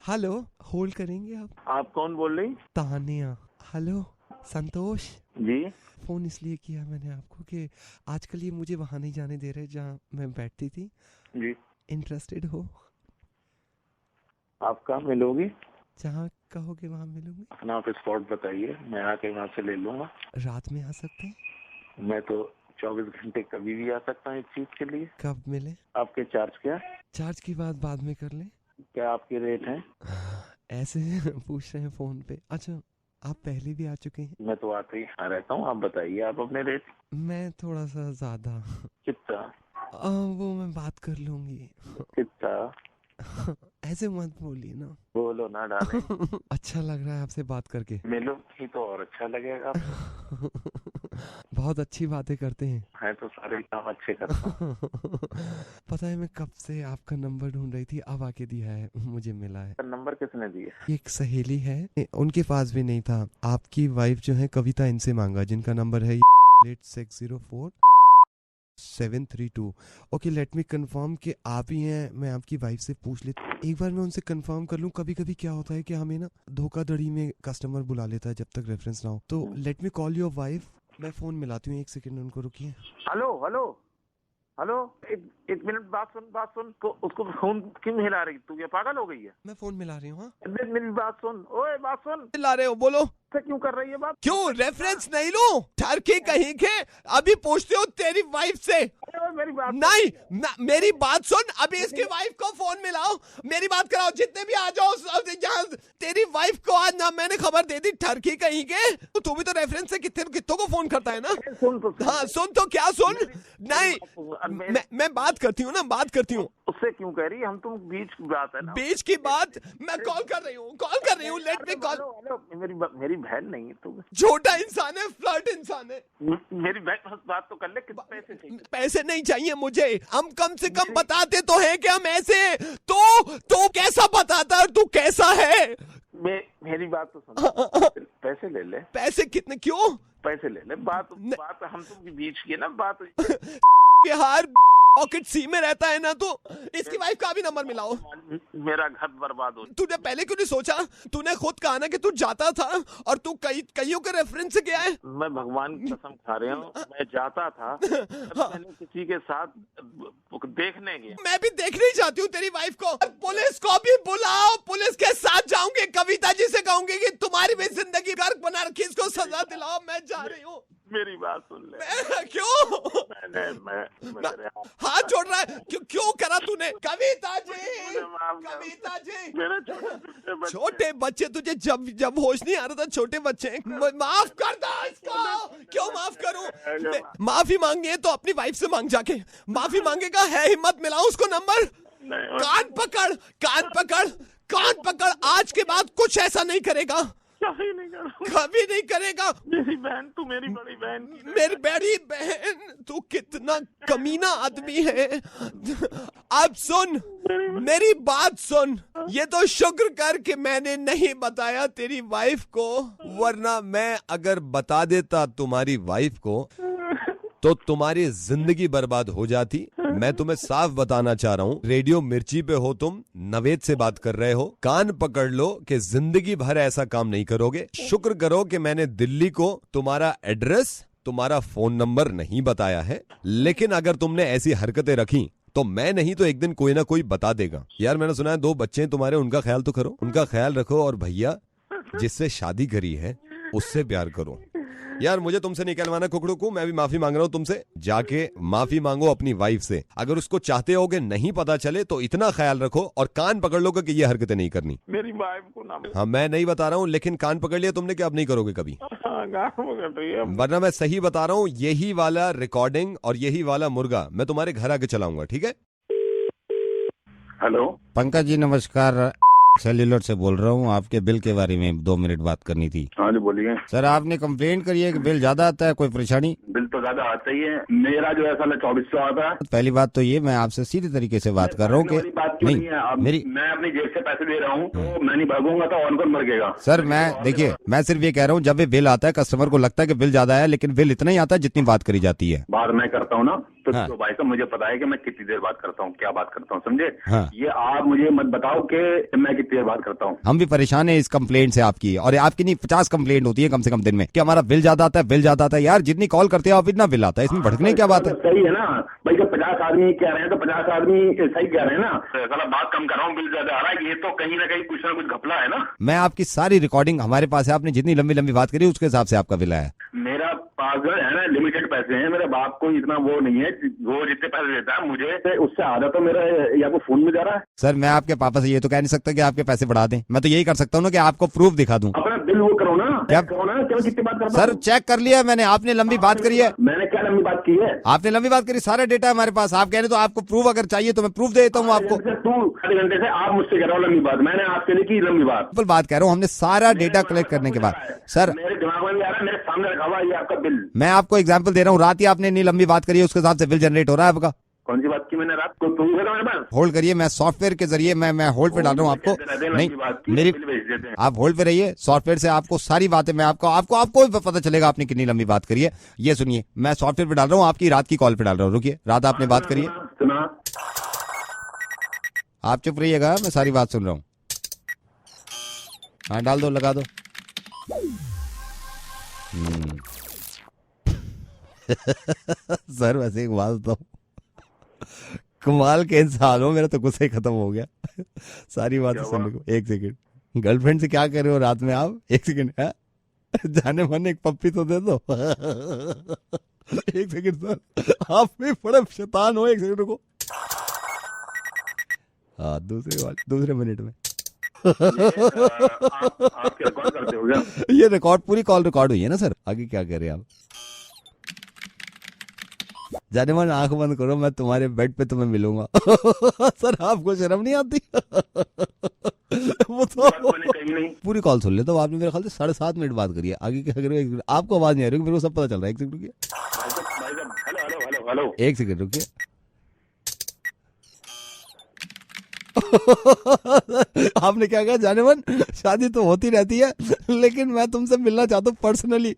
Hello, hold करेंगे आप कौन बोल रही? तानिया। हेलो संतोष जी फोन इसलिए किया मैंने आपको कि आजकल ये मुझे वहाँ नहीं जाने दे रहे जहाँ मैं बैठती थी। जी। इंटरेस्टेड हो? आप कहाँ मिलोगी? जहाँ कहोगे वहाँ मिलूंगी। अपना आप स्पॉट बताइए, मैं आके वहाँ से ले लूंगा। रात में आ सकते हैं? मैं तो 24 घंटे कभी भी आ सकता हूँ इस चीज के लिए। कब मिले? आपके चार्ज क्या? चार्ज की बात बाद में कर लें। क्या आपके रेट हैं? ऐसे पूछ रहे हैं फोन पे। अच्छा, आप पहले भी आ चुके हैं? मैं तो आते ही यहाँ रहता हूँ, आप बताइए आप अपने रेट। मैं थोड़ा सा ज्यादा। कितना? वो मैं बात कर लूंगी। कितना? ऐसे मत बोलिए ना। बोलो ना डालें। अच्छा लग रहा है आपसे बात करके। मिलो ही तो और अच्छा लगेगा। बहुत अच्छी बातें करते हैं। है तो सारे काम अच्छे करता हूँ। पता है मैं कब से आपका नंबर ढूंढ रही थी, अब आके दिया है, मुझे मिला है। नंबर किसने दिया? एक सहेली है, उनके पास भी नहीं था। आपकी वाइफ जो है कविता, इनसे मांगा, जिनका नंबर है 8604-732। ओके, लेट मी कंफर्म कि आप ही हैं। मैं आपकी वाइफ से पूछ लेता, एक बार मैं उनसे कंफर्म कर लूं। कभी कभी क्या होता है कि हमें ना धोखाधड़ी में कस्टमर बुला लेता है जब तक रेफरेंस ना हो। तो let me call your wife. मैं फोन मिलाती हूँ, एक सेकंड उनको, रुकिए। हेलो हेलो हेलो, एक मिनट, बात सुन। तो उसको फोन क्यों हिला रही? तू क्या पागल हो गई है? मैं फोन मिला रही हूँ। हाँ, मेरी बात सुन। ओए बात सुन। मिला रहे हो, बोलो। से क्यों कर रही है बात? क्यों रेफरेंस नहीं लूं? ठरके कहीं के, अभी पूछते हो तेरी वाइफ से। अरे मेरी बात नहीं, मेरी बात सुन। अभी इसके वाइफ को फोन मिलाओ, मेरी बात कराओ। जितने भी आ जाओ यहाँ। तेरी वाइफ को आज ना मैंने खबर दे दी, ठरकी कहीं के। तो तू भी तो रेफरेंस से कितनों को फोन करता है ना। सुन तो। हाँ सुन तो क्या सुन। नहीं, मैं बात करती हूँ ना, बात करती हूँ। उससे क्यों कह रही? हम तुम बीच की बात है ना। बीच की बात? मैं कॉल कर रही हूँ, लेट मी कॉल। मेरी बहन नहीं है तू। छोटा इंसान है, फ्लर्ट इंसान है। मेरी बहन, बात तो कर ले। कितने पैसे चाहिए? पैसे नहीं चाहिए मुझे। हम कम से कम बताते तो हैं कि हम ऐसे हैं। तो कैसा बताता है और तू कैसा है? मेरी बात तो सुन। पैसे ले ले। पैसे कितने? क्यों? पैसे ले ले। बात हम तुम के बीच की है ना बात। बिहार पॉकेट सी में रहता है ना, तो इसकी वाइफ का भी नंबर मिलाओ। मेरा घर बर्बाद हो। तूने पहले क्यों नहीं सोचा? तूने खुद कहा ना कि तू जाता था, और तू कईयों के रेफरेंस से गया है। मैं भगवान की कसम खा रहा हूँ, मैं जाता था। मैंने किसी के साथ देखने गया। मैं भी देखने ही चाहती हूँ तेरी वाइफ को। पुलिस को भी बुलाओ, पुलिस के साथ जाऊंगी, कविता जी से कहूंगी कि तुम्हारी भी जिंदगी गर्क बना रखी, इसको सजा दिलाओ। मैं जा रही हूँ। मेरी बात सुन ले। क्यों? मैं हाथ जोड़ रहा है? क्यों करा तूने? कविता जी, मेरे छोटे बच्चे तुझे जब होश नहीं आ रहा था, छोटे बच्चे। माफ कर दो इसको। क्यों माफ करूं? माफी मांगी है तो अपनी वाइफ से मांग, जाके माफी मांगेगा। है हिम्मत, मिलाओ उसको नंबर। कान पकड़। आज के बाद कुछ ऐसा नहीं करेगा। कभी नहीं करेगा। मेरी बहन, तू मेरी बड़ी बहन की। मेरी बड़ी बहन? तू कितना कमीना आदमी है। अब सुन, मेरी बात सुन। ये तो शुक्र कर कि मैंने नहीं बताया तेरी वाइफ को, वरना मैं अगर बता देता तुम्हारी वाइफ को तो तुम्हारी जिंदगी बर्बाद हो जाती। मैं तुम्हें साफ बताना चाह रहा हूँ, रेडियो मिर्ची पे हो तुम, नवेद से बात कर रहे हो। कान पकड़ लो कि जिंदगी भर ऐसा काम नहीं करोगे। शुक्र करो कि मैंने दिल्ली को तुम्हारा एड्रेस, तुम्हारा फोन नंबर नहीं बताया है। लेकिन अगर तुमने ऐसी हरकतें रखी तो मैं नहीं तो एक दिन कोई ना कोई बता देगा। यार मैंने सुना है 2 बच्चे हैं तुम्हारे, उनका ख्याल तो करो। उनका ख्याल रखो, और भैया जिससे शादी करी है उससे प्यार करो। यार मुझे तुमसे निकलवाना कुकड़ू को। मैं भी माफी मांग रहा हूँ तुमसे। जाके माफी मांगो अपनी वाइफ से। अगर उसको चाहते होगे नहीं पता चले तो इतना ख्याल रखो और कान पकड़ लो कि ये हरकतें नहीं करनी। मेरी वाइफ को ना। हाँ मैं नहीं बता रहा हूँ, लेकिन कान पकड़ लिया तुमने कि अब नहीं करोगे कभी। वरना मैं सही बता रहा हूँ, यही वाला रिकॉर्डिंग और यही वाला मुर्गा मैं तुम्हारे घर आके चलाऊंगा, ठीक है? हेलो पंकज जी, नमस्कार। सेल्यूलर से बोल रहा हूँ। आपके बिल के बारे में 2 मिनट बात करनी थी। हाँ जी बोलिए। सर आपने कंप्लेंट करी है कि बिल ज्यादा आता है, कोई परेशानी? बिल तो ज्यादा आता ही है। मेरा जो है साला 2400 आता है। पहली बात तो ये, मैं आपसे सीधे तरीके से बात कर रहा हूँ कि बात क्यों नहीं है? अब मेरी, मैं अपनी जेब से पैसे दे रहा हूँ, तो मैं नहीं भागूंगा तो और कौन मर गएगा? सर मैं देखिए, मैं सिर्फ ये कह रहा हूँ, जब भी बिल आता है कस्टमर को लगता है कि बिल ज्यादा है, लेकिन बिल इतना ही आता है जितनी बात करी जाती है। बात मैं करता हूँ ना तो हाँ। भाई साहब मुझे पता है कि मैं कितनी देर बात करता हूँ, क्या बात करता हूँ, समझे? हाँ। ये आप मुझे मत बताओ कि मैं कितनी कितनी देर बात करता हूँ। हम भी परेशान है इस कंप्लेंट से आपकी, और आपकी नहीं 50 कंप्लेंट होती है कम से कम दिन में कि हमारा बिल ज्यादा आता है, बिल ज्यादा आता है। यार जितनी कॉल करते हो आप इतना बिल आता है, इसमें भड़कने की क्या बात है? सही है ना भाई, जब 50 आदमी कह रहे हैं तो 50 आदमी सही कह रहे हैं ना। साला बात कम कर रहा हूँ, बिल ज्यादा आ रहा है, ये तो कहीं ना कहीं कुछ ना कुछ घपला है ना। मैं आपकी सारी रिकॉर्डिंग हमारे पास है, आपने जितनी लंबी लंबी बात करी उसके हिसाब से आपका बिल आया। मेरा पास जो है ना लिमिटेड पैसे हैं, मेरे बाप को इतना वो नहीं है, वो जितने पैसे देता है मुझे उससे आधा तो मेरा या तो फोन में जा रहा है। सर मैं आपके पापा से ये तो कह नहीं सकता कि आपके पैसे बढ़ा दें, मैं तो यही कर सकता हूँ ना कि आपको प्रूफ दिखा दूं। अपना बिल वो करो ना, क्या करो ना, क्या कितनी बात करता सर? चेक कर लिया मैंने, आपने लंबी बात करी है। मैंने क्या लंबी बात की है? आपने लंबी बात करी, सारा डेटा है हमारे पास। आप कह रहे तो आपको प्रूफ अगर चाहिए तो मैं प्रूफ दे देता हूँ आपको। तू आधे घंटे से आप मुझसे कह रहा हो लंबी बात, मैंने आपसे नहीं की लंबी बात। सिंपल बात कह रहा हूँ, हमने सारा डेटा कलेक्ट करने के बाद। सर मेरे दिमाग में भी आ रहा है, मेरे सामने रखा हुआ ये आपका बिल। मैं आपको एग्जांपल दे रहा हूँ, रात ही आपने इतनी लंबी बात करी है, उसके हिसाब से बिल जनरेट हो रहा है आपका। कौन सी बात की मैंने रात को? तुम मेरे पास होल्ड करिए, मैं सॉफ्टवेयर के जरिए मैं होल्ड पे डाल रहा हूँ आपको। नहीं मेरी, आप होल्ड पे रहिए, सॉफ्टवेयर से आपको सारी बातें मैं आपको भी पता चलेगा आपने कितनी लंबी बात करी है। ये सुनिए, मैं सॉफ्टवेयर पे डाल रहा हूँ, आपकी रात की कॉल पे डाल रहा हूँ। रुकिए, रात आपने बात करी है, सुना? आप चुप रहिएगा, मैं सारी बात सुन रहा हूँ। हाँ डाल दो, लगा दो। सर वैसे एक बात बताऊं, कमाल के इंसान हो, मेरा तो गुस्सा ही खत्म हो गया सारी बातें सुनने को। एक सेकंड, गर्लफ्रेंड से क्या कर रहे हो रात में आप? एक सेकंड है, जाने मन एक पप्पी तो दे दो एक सेकंड सर, आप भी बड़े शैतान हो। एक सेकंड रुको, हाँ दूसरे मिनट में आप रिकॉर्ड करते हो क्या? ये रिकॉर्ड, पूरी कॉल रिकॉर्ड हुई है ना सर? आगे क्या कर रहे हैं आप? जाने मन आंख बंद करो, मैं तुम्हारे बेड पे तुम्हें मिलूंगा सर आपको शर्म नहीं आती? वो तो नहीं। पूरी कॉल सुन ले तो आपने मेरे ख्याल से 7.5 मिनट बात करी है। आगे क्या करें? आपको आवाज नहीं आ रही, मेरे को सब पता चल रहा है। एक सेकंड रुकिए, हेलो एक सेकंड रुकिए आपने क्या कहा? जाने मन शादी तो होती रहती है, लेकिन मैं तुमसे मिलना चाहता हूँ पर्सनली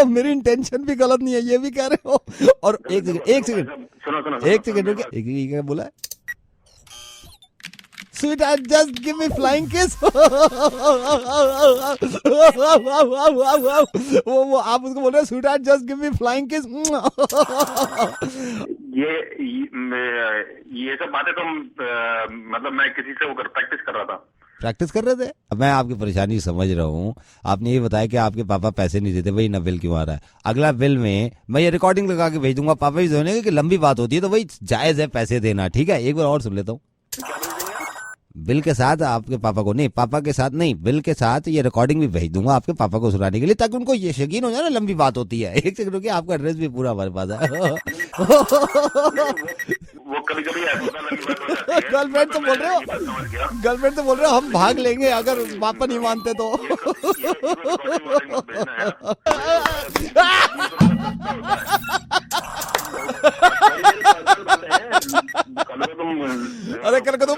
मेरी इंटेंशन भी गलत नहीं है, ये भी कह रहे हो। और एक सेकंड एक सेकंड रुकिए, एक क्या बोला है? Sweetheart, just give me flying kiss वो आप उसको बोल रहे हो Sweetheart, just give me flying kiss ये सब बातें तो मतलब मैं किसी से वो प्रैक्टिस कर रहा था। प्रैक्टिस कर रहे थे? अब मैं आपकी परेशानी समझ रहा हूँ। आपने ये बताया कि आपके पापा पैसे नहीं देते, वही ना बिल क्यों आ रहा है? अगला बिल में मैं ये रिकॉर्डिंग लगा के भेज दूंगा, पापा भी सुनेंगे कि लंबी बात होती है तो वही जायज है पैसे देना। ठीक है, एक बार और सुन लेता हूँ। बिल के साथ आपके पापा को नहीं, पापा के साथ नहीं, बिल के साथ ये रिकॉर्डिंग भी भेज दूंगा आपके पापा को सुनाने के लिए, ताकि उनको ये यकीन हो जाए ना लंबी बात होती है। एक सेकंड रुकिए, आपका एड्रेस भी पूरा हमारे पास है वो कभी कभी गर्लफ्रेंड तो बोल रहे हो, गर्लफ्रेंड तो बोल रहे हो हम भाग लेंगे अगर पापा नहीं मानते तो अरे कल को तुम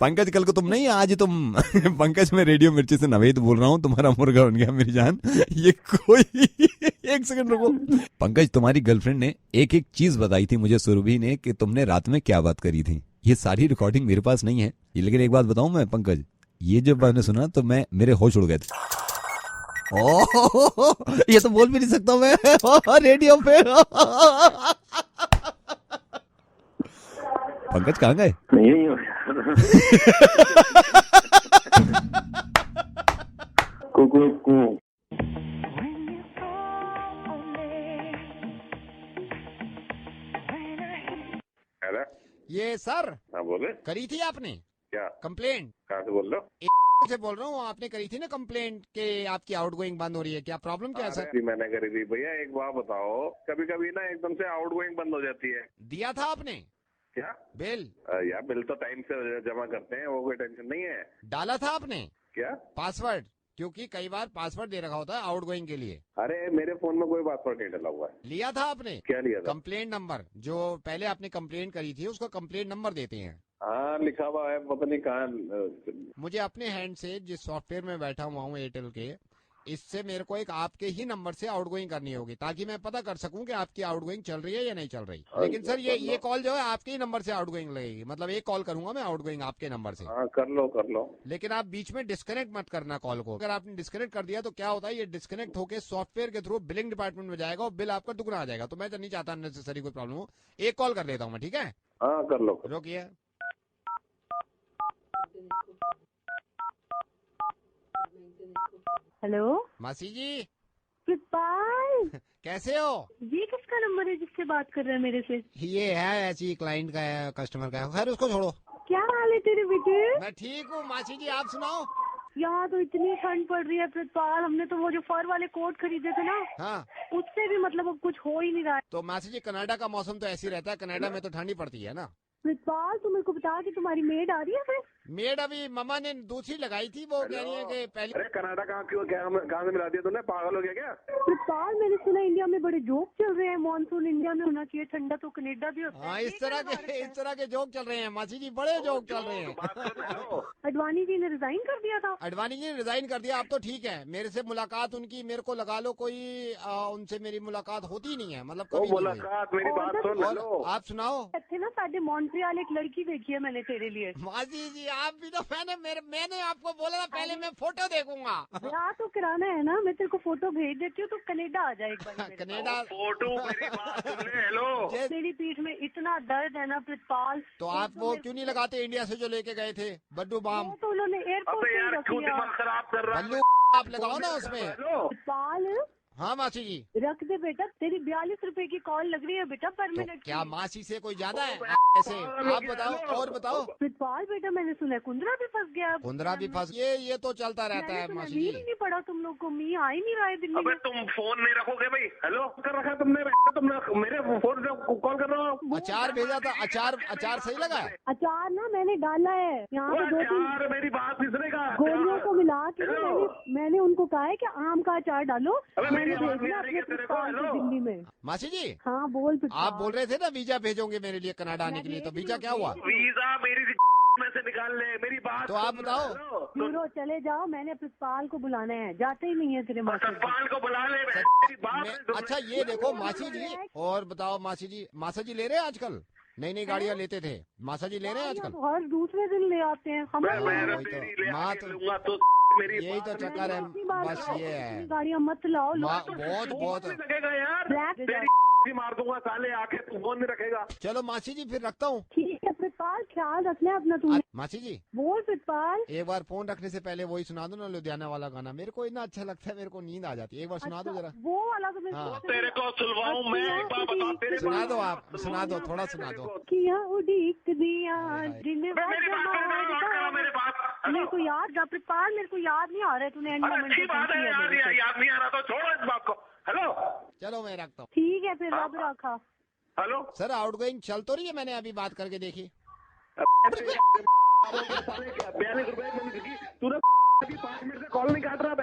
पंकज, कल को तुम नहीं, आज तुम पंकज, मैं रेडियो मिर्ची से नवेद बोल रहा हूँ, तुम्हारा मुर्गा बन गया मेरी जान। ये कोई एक सेकंड रुको पंकज, तुम्हारी गर्लफ्रेंड ने एक एक चीज बताई थी मुझे सुरभि ने कि तुमने रात में क्या बात करी थी। ये सारी रिकॉर्डिंग मेरे पास नहीं है, लेकिन एक बात बताऊं मैं पंकज, ये जब मैंने सुना तो मेरे होश उड़ गए थे। ये तो बोल भी नहीं सकता मैं रेडियो पे पंकज कहाँ गए? नहीं ये सर, हाँ बोले, करी थी आपने क्या कंप्लेंट? कहाँ से बोल रहे हो? से बोल रहा हूँ, आपने करी थी ना कंप्लेंट कि आपकी आउटगोइंग बंद हो रही है, क्या प्रॉब्लम क्या है सर? अरे मैंने करी थी भैया, एक बात बताओ, कभी कभी ना एकदम से आउटगोइंग बंद हो जाती है। दिया था आपने क्या बिल? यार बिल तो टाइम से जमा करते हैं, वो कोई टेंशन नहीं है। डाला था आपने क्या पासवर्ड? क्योंकि कई बार पासवर्ड दे रखा होता है आउटगोइंग के लिए। अरे मेरे फोन में कोई पासवर्ड नहीं डला हुआ है। लिया था आपने? क्या लिया था? कंप्लेंट नंबर, जो पहले आपने कंप्लेंट करी थी उसका कंप्लेंट नंबर देते हैं। हाँ लिखा हुआ है, पता नहीं कहाँ। मुझे अपने हैंड से जिस सॉफ्टवेयर में बैठा हुआ हूँ एयरटेल के, इससे मेरे को एक आपके ही नंबर से आउटगोइंग करनी होगी ताकि मैं पता कर सकूं कि आपकी आउटगोइंग चल रही है या नहीं चल रही। लेकिन सर ये कॉल जो है आपके ही नंबर से आउटगोइंग लगेगी, मतलब एक कॉल करूंगा मैं आउटगोइंग आपके नंबर से। हाँ कर लो। लेकिन आप बीच में डिस्कनेक्ट मत करना कॉल को। अगर आपने डिस्कनेक्ट कर दिया तो क्या होता है, ये डिस्कनेक्ट होकर सॉफ्टवेयर के थ्रू बिलिंग डिपार्टमेंट में जाएगा और बिल आपका दुगना आ जाएगा। तो मैं तो नहीं चाहता नेसेसरी कोई प्रॉब्लम हो। एक कॉल कर लेता हूँ मैं, ठीक है? हाँ कर लो। रोकिए। हेलो मासी जी कृपाल, कैसे हो? ये किसका नंबर है जिससे बात कर रहा है मेरे से? ये है ऐसी क्लाइंट का है, कस्टमर का है। खैर उसको छोड़ो। क्या हाल है तेरे बेटे? मैं ठीक हूँ मासी जी, आप सुनाओ। यहाँ तो इतनी ठंड पड़ रही है कृपाल, हमने तो वो जो फर वाले कोट खरीदे थे ना, हाँ उससे भी मतलब अब कुछ हो ही नहीं रहा है। तो मासी जी कनाडा का मौसम तो ऐसे ही रहता है, कनाडा में तो ठंड ही पड़ती है ना। कृपाल तू मेरे को बता कि तुम्हारी मेड आ रही है फिर? मेड अभी मम्मा ने दूसरी लगाई थी, वो कह रही है कि पहले। अरे कनाडा कहाँ से मिला दिया तुमने, पागल हो गया क्या? कृपाल मैंने सुना इंडिया में बड़े जोक चल रहे हैं, मानसून इंडिया में होना चाहिए, ठंडा तो कनाडा भी होता हाँ है। इस तरह के जोक चल रहे हैं मासी जी, बड़े जोक चल रहे हैं। अडवाणी जी ने रिजाइन कर दिया था। अडवाणी जी ने रिजाइन कर दिया, अब तो ठीक है। मेरे से मुलाकात उनकी, मेरे को लगा लो कोई उनसे मेरी मुलाकात होती नहीं है, मतलब कभी नहीं हुई। मुलाकात, मेरी बात सुन। और हेलो आप सुनाओ। थे ना साढ़े मॉन्ट्रियल एक लड़की देखी है मैंने तेरे लिए। मासी जी आप भी तो, मैंने आपको बोला था पहले मैं फोटो देखूंगा। ब्याह तो कराना है ना, मैं तेरे को फोटो भेज देती हूँ, तो कनाडा आ जाए एक बार मेरे पास। कनाडा फोटो, मेरी बात सुन ले। हेलो मेरी पीठ में इतना दर्द है ना प्रितपाल। तो आप वो क्यों नहीं लगाते इंडिया से जो लेके गए थे बड्डू बाम? वो तो उन्होंने एयरपोर्ट अबे पे ही यार रख क्यों दिया। दिमाग खराब कर रहा बल्लू आप लगाओ ना उसमें। हेलो प्रितपाल हाँ मासी जी। रख दे बेटा, तेरी 42 रुपए की कॉल लग रही है बेटा पर तो मिनट। क्या मासी से कोई ज्यादा है ऐसे? आप बताओ और बताओ। प्रितपाल बेटा मैंने सुना है कुंदरा भी फंस गया। कुंदरा भी फंस, ये तो चलता रहता है मासी जी। नहीं पड़ा तुम लोग को, मी आ ही नहीं रहा है दिल्ली अबे में। तुम फोन नहीं रखोगे भाई? हेलो कर रखा है तुमने मेरे फोन से कॉल कर रहा हो। अचार भेजा था, अचार सही लगा है? अचार ना मैंने डाला है यहाँ पे 2-3 यार मेरी बात किसने कहा? गोलियों को मिला के ना हेलो। मैंने उनको कहा है कि आम का अचार डालो। अबे मेरी मैंने आवाज नहीं भेजना आ रही अपने है तेरे को? प्रितपाल को हेलो। दिल्ली में। मासी जी हाँ बोल प्रितपाल। आप बोल रहे थे ना वीजा भेजोगे मेरे लिए कनाडा आने के लिए, तो वीजा क्या हुआ? वीजा मेरी में से निकाल ले, मेरी बात तो आप सुन। बताओ। हेलो, ब्यूरो चले जाओ, मैंने प्रितपाल को बुलाना है, जाते ही नहीं है तेरे मास्टर। सतपाल को बुला ले, मेरी बात सुन। अच्छा ये देखो मासी जी, और बताओ मासी जी, मासा जी ले रहे हैं आजकल? नई नई गाड़ियाँ लेते थे, मासा जी ले रहे हैं आजकल? तो हर दूसरे दिन ले आते हैं हम। मैं वही तो, तेरी ले माँ आके तो- लूंगा तो मेरी यही तो चक्कर है, बस ये है। गाड़ियाँ मत लाओ। बहुत लगेगा यार, ब्लैक तेरी मार दूंगा साले, आके तू फोन नहीं रखेगा। चलो मासी जी फिर रखता हूँ। ठीक है प्रितपाल, ख्याल रखना अपना तू। मासी जी बोल प्रितपाल। एक बार फोन रखने से पहले वही सुना दो ना, लुधियाना वाला गाना, मेरे को इतना अच्छा लगता है, मेरे को नींद आ जाती है। एक बार सुना दो जरा। वो वाला तो मैं हाँ। तेरे को सुलवाऊं मैं, एक बार बता तेरे सुना दो आप, सुना दो, थोड़ा सुना दो। किया उड़ीक दिया दिन मेरी बात मेरे बात। मेरे को याद था प्रितपाल, मेरे को याद नहीं आ रहा है तूने अरे अच्छी बात है यार, याद नहीं आ रहा तो छोड़ो इस बात को। हेलो चलो मैं रखता हूँ। ठीक है फिर रब रखा। हेलो सर आउटगोइंग चल तो रही है, मैंने अभी बात करके देखी। 42 रुपए मैंने तूने 5 मिनट से कॉल नहीं काट रहा।